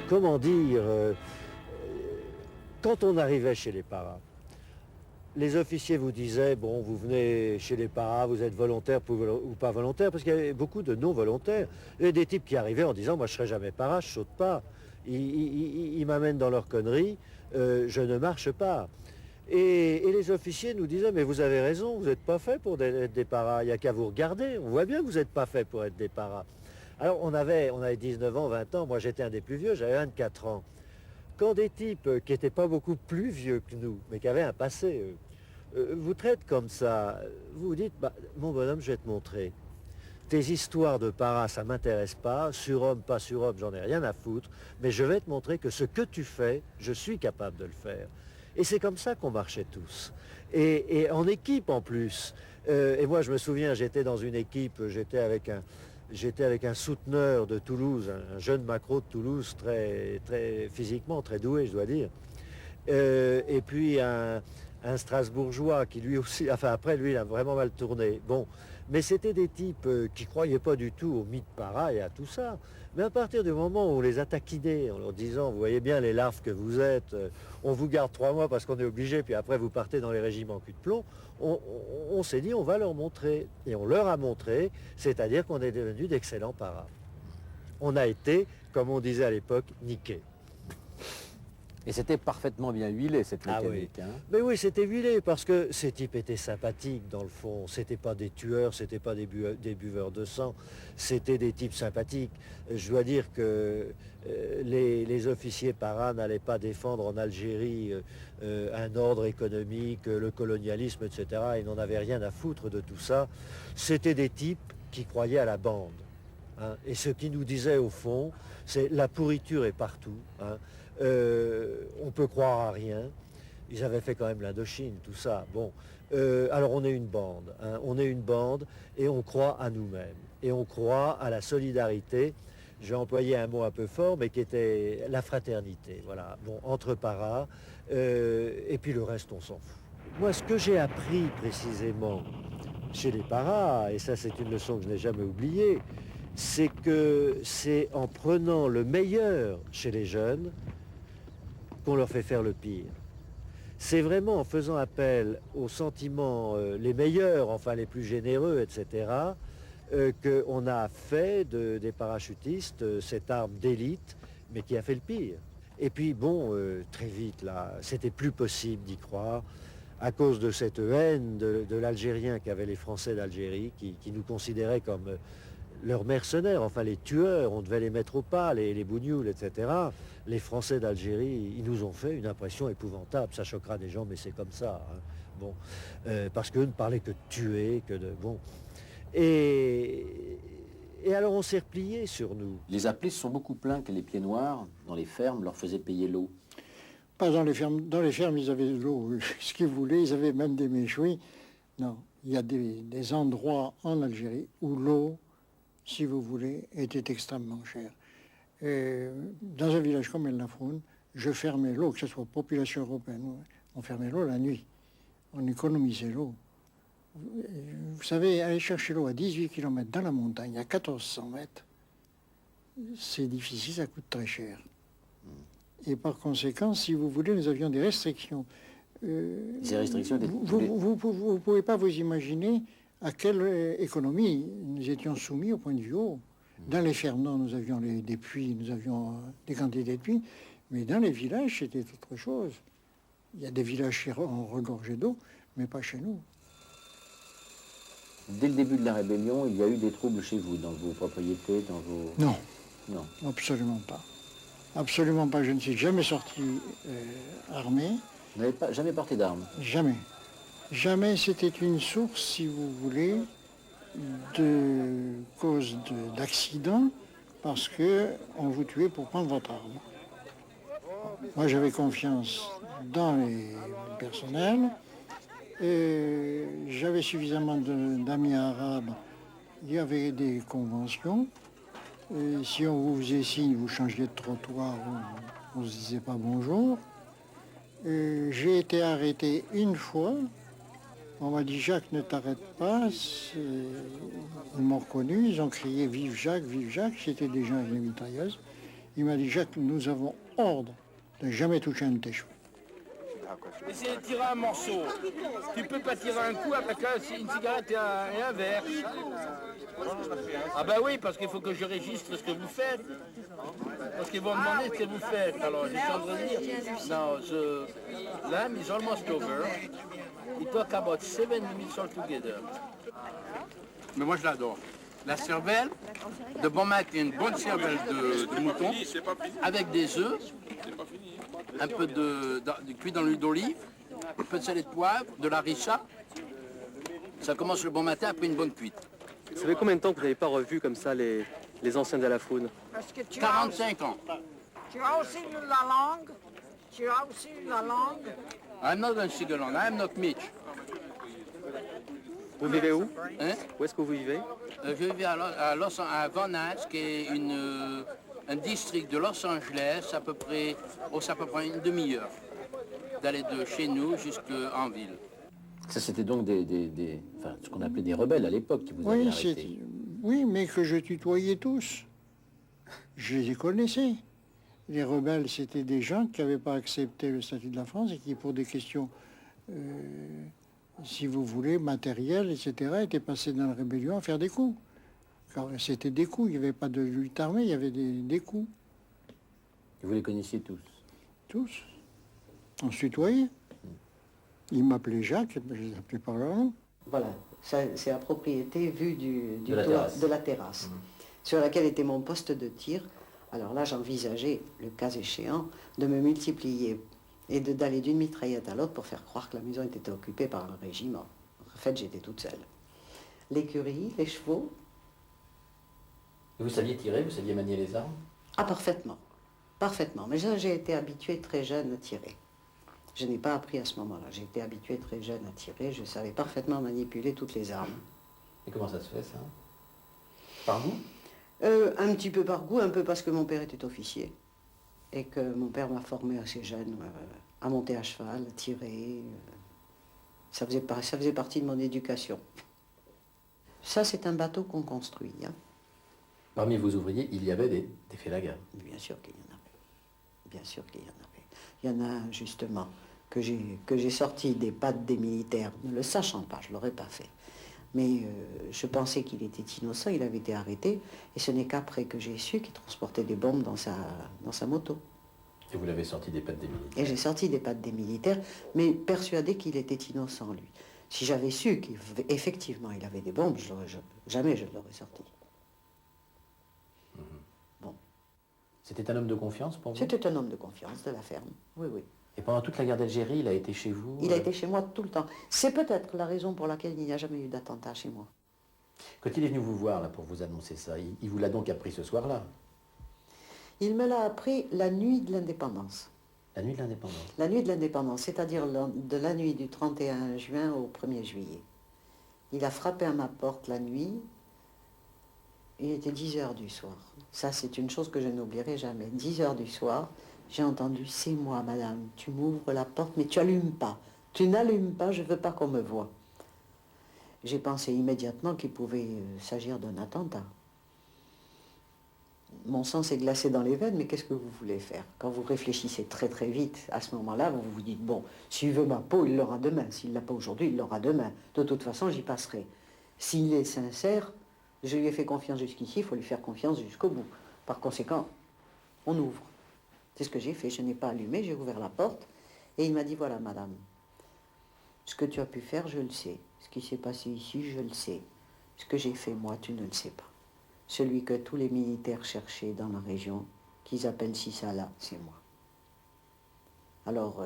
comment dire, quand on arrivait chez les paras, les officiers vous disaient, bon, vous venez chez les paras, vous êtes volontaire ou pas volontaire, parce qu'il y avait beaucoup de non-volontaires. Et des types qui arrivaient en disant, moi je ne serai jamais para, je ne saute pas. Ils m'amènent dans leur connerie, je ne marche pas. Et les officiers nous disaient, mais vous avez raison, vous n'êtes pas fait pour être des paras, il n'y a qu'à vous regarder, on voit bien que vous n'êtes pas fait pour être des paras. Alors on avait 19 ans, 20 ans, moi j'étais un des plus vieux, j'avais 24 ans. Quand des types qui n'étaient pas beaucoup plus vieux que nous, mais qui avaient un passé, vous traitent comme ça, vous vous dites, bah, mon bonhomme, je vais te montrer. Tes histoires de paras, ça ne m'intéresse pas, surhomme, pas surhomme, j'en ai rien à foutre, mais je vais te montrer que ce que tu fais, je suis capable de le faire. Et c'est comme ça qu'on marchait tous. Et en équipe en plus. Et moi, je me souviens, j'étais dans une équipe, j'étais avec un souteneur de Toulouse, un jeune macro de Toulouse, très physiquement très doué, je dois dire. Et puis un Strasbourgeois qui lui aussi, enfin après lui il a vraiment mal tourné. Bon, mais c'était des types qui croyaient pas du tout au mythe para et à tout ça. Mais à partir du moment où on les a taquinés en leur disant, vous voyez bien les larves que vous êtes, on vous garde 3 mois parce qu'on est obligé, puis après vous partez dans les régiments cul de plomb, on s'est dit on va leur montrer. Et on leur a montré, c'est-à-dire qu'on est devenus d'excellents paras. On a été, comme on disait à l'époque, niqués. Et c'était parfaitement bien huilé, cette mécanique. Ah oui. Hein. Mais oui, c'était huilé parce que ces types étaient sympathiques dans le fond. C'était pas des tueurs, c'était pas des buveurs de sang. C'était des types sympathiques. Je dois dire que les officiers paras n'allaient pas défendre en Algérie un ordre économique, le colonialisme, etc. Ils n'en avaient rien à foutre de tout ça. C'était des types qui croyaient à la bande. Hein. Et ce qu'ils nous disaient au fond, c'est la pourriture est partout. Hein. On peut croire à rien. Ils avaient fait quand même l'Indochine, tout ça. Bon, alors on est une bande. Hein. On est une bande et on croit à nous-mêmes. Et on croit à la solidarité. J'ai employé un mot un peu fort, mais qui était la fraternité. Voilà. Bon, entre paras. Et puis le reste, on s'en fout. Moi, ce que j'ai appris précisément chez les paras, et ça c'est une leçon que je n'ai jamais oubliée, c'est que c'est en prenant le meilleur chez les jeunes qu'on leur fait faire le pire. C'est vraiment en faisant appel aux sentiments les meilleurs, enfin les plus généreux, etc., qu'on a fait des parachutistes cette arme d'élite, mais qui a fait le pire. Et puis bon, très vite, là, c'était plus possible d'y croire, à cause de cette haine de l'Algérien qu'avaient les Français d'Algérie, qui nous considéraient comme leurs mercenaires, enfin les tueurs, on devait les mettre au pas, les bougnoules, etc. Les Français d'Algérie, ils nous ont fait une impression épouvantable. Ça choquera des gens, mais c'est comme ça. Hein. Bon, parce qu'eux ne parlaient que de tuer, que de... Bon. Et alors on s'est replié sur nous. Les appelés se sont beaucoup plaints que les pieds noirs, dans les fermes, leur faisaient payer l'eau. Pas dans les fermes. Dans les fermes, ils avaient de l'eau, ce qu'ils voulaient. Ils avaient même des méchouis. Non, il y a des endroits en Algérie où l'eau, si vous voulez, était extrêmement chère. Et dans un village comme El Nafroun, je fermais l'eau, que ce soit population européenne, on fermait l'eau la nuit. On économisait l'eau. Vous savez, aller chercher l'eau à 18 km dans la montagne, à 1400 mètres, c'est difficile, ça coûte très cher. Et par conséquent, si vous voulez, nous avions des restrictions. Ces restrictions étaient... Vous ne pouvez pas vous imaginer à quelle économie nous étions soumis au point de vue eau. Dans les fermes, non, nous avions des puits, nous avions des quantités de puits, mais dans les villages, c'était autre chose. Il y a des villages qui ont regorgé d'eau, mais pas chez nous. Dès le début de la rébellion, il y a eu des troubles chez vous, dans vos propriétés, dans vos... Non. Non. Absolument pas. Absolument pas. Je ne suis jamais sorti armé. Vous n'avez jamais porté d'armes? Jamais. Jamais. C'était une source, si vous voulez, de cause d'accident, parce qu'on vous tuait pour prendre votre arme. Moi, j'avais confiance dans les personnels. J'avais suffisamment d'amis arabes. Il y avait des conventions. Et si on vous faisait signe, vous changiez de trottoir, on ne se disait pas bonjour. J'ai été arrêté une fois. On m'a dit, Jacques, ne t'arrête pas. Ils m'ont reconnu, ils ont crié, vive Jacques, vive Jacques. C'était des gens avec des mitrailleuses. Il m'a dit, Jacques, nous avons ordre de jamais toucher un de tes cheveux. Essayez de tirer un morceau. Tu peux pas tirer un coup avec une cigarette et un verre. Ah ben oui, parce qu'il faut que je registre ce que vous faites. Parce qu'ils vont demander ce que vous faites. Alors, je suis en train de dire, now, the lamb is almost over. We talk about 7 minutes altogether. Mais moi, je l'adore. La cervelle, de bon matin, une bonne cervelle de mouton, avec des œufs, un peu de cuit dans l'huile d'olive, un peu de salé de poivre, de la richa. Ça commence le bon matin après une bonne cuite. Ça fait combien de temps que vous n'avez pas revu comme ça les anciens de la Foune? 45 ans. Tu as aussi la langue. Tu as aussi la langue. I'm not going to Sigaland, I'm not Mitch. Vous vivez où? Hein? Où est-ce que vous vivez? Je vis à Van Nuys, qui est un district de Los Angeles, à peu près une demi-heure d'aller de chez nous jusqu'en ville. Ça, c'était donc enfin, ce qu'on appelait des rebelles à l'époque qui vous avaient arrêté. Oui, mais que je tutoyais tous. Je les connaissais. Les rebelles, c'était des gens qui n'avaient pas accepté le statut de la France et qui, pour des questions, si vous voulez, matérielles, etc., étaient passés dans la rébellion à faire des coups. Car c'était des coups, il n'y avait pas de lutte armée, il y avait des coups. Vous les connaissiez tous? Tous. On se tutoyait. Ils m'appelaient Jacques, je les appelais par leur nom. Voilà, c'est la propriété vue De la terrasse. de la terrasse, sur laquelle était mon poste de tir. Alors là, j'envisageais, le cas échéant, de me multiplier et d'aller d'une mitraillette à l'autre pour faire croire que la maison était occupée par un régiment. En fait, j'étais toute seule. L'écurie, les chevaux. Et vous saviez tirer, vous saviez manier les armes? Ah, parfaitement. Parfaitement. Mais j'ai été habituée très jeune à tirer. Je n'ai pas appris à ce moment-là. J'ai été habituée très jeune à tirer. Je savais parfaitement manipuler toutes les armes. Et comment ça se fait, ça? Par goût? Un petit peu par goût, un peu parce que mon père était officier. Et que mon père m'a formé assez jeune à monter à cheval, à tirer. Ça faisait partie de mon éducation. Ça, c'est un bateau qu'on construit. Hein. Parmi vos ouvriers, il y avait des félagas. Bien sûr qu'il y en avait. Bien sûr qu'il y en avait. Il y en a un, justement, que j'ai sorti des pattes des militaires, ne le sachant pas, je ne l'aurais pas fait. Mais je pensais qu'il était innocent, il avait été arrêté, et ce n'est qu'après que j'ai su qu'il transportait des bombes dans sa moto. Et vous l'avez sorti des pattes des militaires? Et j'ai sorti des pattes des militaires, mais persuadé qu'il était innocent, lui. Si j'avais su qu'effectivement il avait des bombes, jamais je ne l'aurais sorti. Bon. C'était un homme de confiance pour vous? C'était un homme de confiance de la ferme, oui, oui. Et pendant toute la guerre d'Algérie, il a été chez vous? Il a été chez moi tout le temps. C'est peut-être la raison pour laquelle il n'y a jamais eu d'attentat chez moi. Quand il est venu vous voir là, pour vous annoncer ça, il vous l'a donc appris ce soir-là? Il me l'a appris la nuit de l'indépendance. La nuit de l'indépendance? La nuit de l'indépendance, c'est-à-dire de la nuit du 31 juin au 1er juillet. Il a frappé à ma porte la nuit. Il était 10 heures du soir. Ça, c'est une chose que je n'oublierai jamais. 10 heures du soir. J'ai entendu, c'est moi, madame, tu m'ouvres la porte, mais tu allumes pas. Tu n'allumes pas, je veux pas qu'on me voie. J'ai pensé immédiatement qu'il pouvait s'agir d'un attentat. Mon sang s'est glacé dans les veines, mais qu'est-ce que vous voulez faire? Quand vous réfléchissez très très vite, à ce moment-là, vous vous dites, bon, s'il veut ma peau, il l'aura demain. S'il ne l'a pas aujourd'hui, il l'aura demain. De toute façon, j'y passerai. S'il est sincère, je lui ai fait confiance jusqu'ici, il faut lui faire confiance jusqu'au bout. Par conséquent, on ouvre. C'est ce que j'ai fait, je n'ai pas allumé, j'ai ouvert la porte et il m'a dit, voilà madame, ce que tu as pu faire, je le sais. Ce qui s'est passé ici, je le sais. Ce que j'ai fait, moi, tu ne le sais pas. Celui que tous les militaires cherchaient dans la région, qu'ils appellent Sissala, c'est moi. Alors,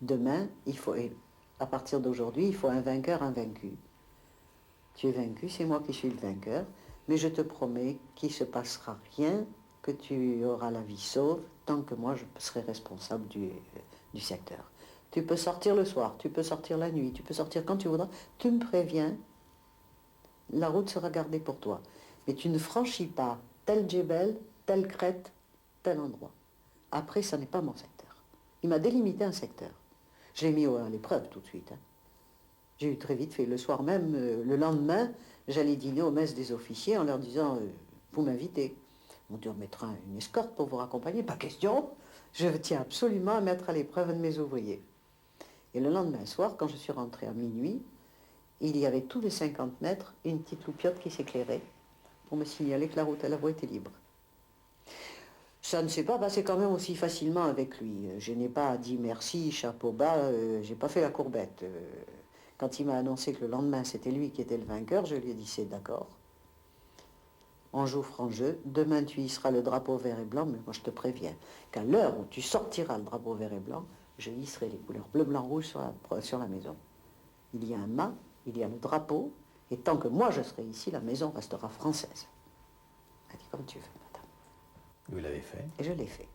demain, à partir d'aujourd'hui, il faut un vainqueur, un vaincu. Tu es vaincu, c'est moi qui suis le vainqueur, mais je te promets qu'il ne se passera rien, que tu auras la vie sauve, tant que moi je serai responsable du secteur. Tu peux sortir le soir, tu peux sortir la nuit, tu peux sortir quand tu voudras, tu me préviens, la route sera gardée pour toi. Mais tu ne franchis pas tel djebel, telle crête, tel endroit. Après, ça n'est pas mon secteur. Il m'a délimité un secteur. Je l'ai mis à l'épreuve tout de suite. Hein. J'ai eu très vite fait. Le soir même, le lendemain, j'allais dîner aux messes des officiers en leur disant « Vous m'invitez ». On dit, on mettra une escorte pour vous raccompagner. Pas question. Je tiens absolument à mettre à l'épreuve un de mes ouvriers. Et le lendemain soir, quand je suis rentrée à minuit, il y avait tous les 50 mètres une petite loupiote qui s'éclairait pour me signaler que la route à la voie était libre. Ça ne s'est pas passé quand même aussi facilement avec lui. Je n'ai pas dit merci, chapeau bas, j'ai pas fait la courbette. Quand il m'a annoncé que le lendemain c'était lui qui était le vainqueur, je lui ai dit c'est d'accord. On joue franc jeu, demain tu hisseras le drapeau vert et blanc, mais moi je te préviens qu'à l'heure où tu sortiras le drapeau vert et blanc, je hisserai les couleurs bleu, blanc, rouge sur la maison. Il y a un mât, il y a le drapeau, et tant que moi je serai ici, la maison restera française. Elle dit comme tu veux, madame. Vous l'avez fait. Et je l'ai fait.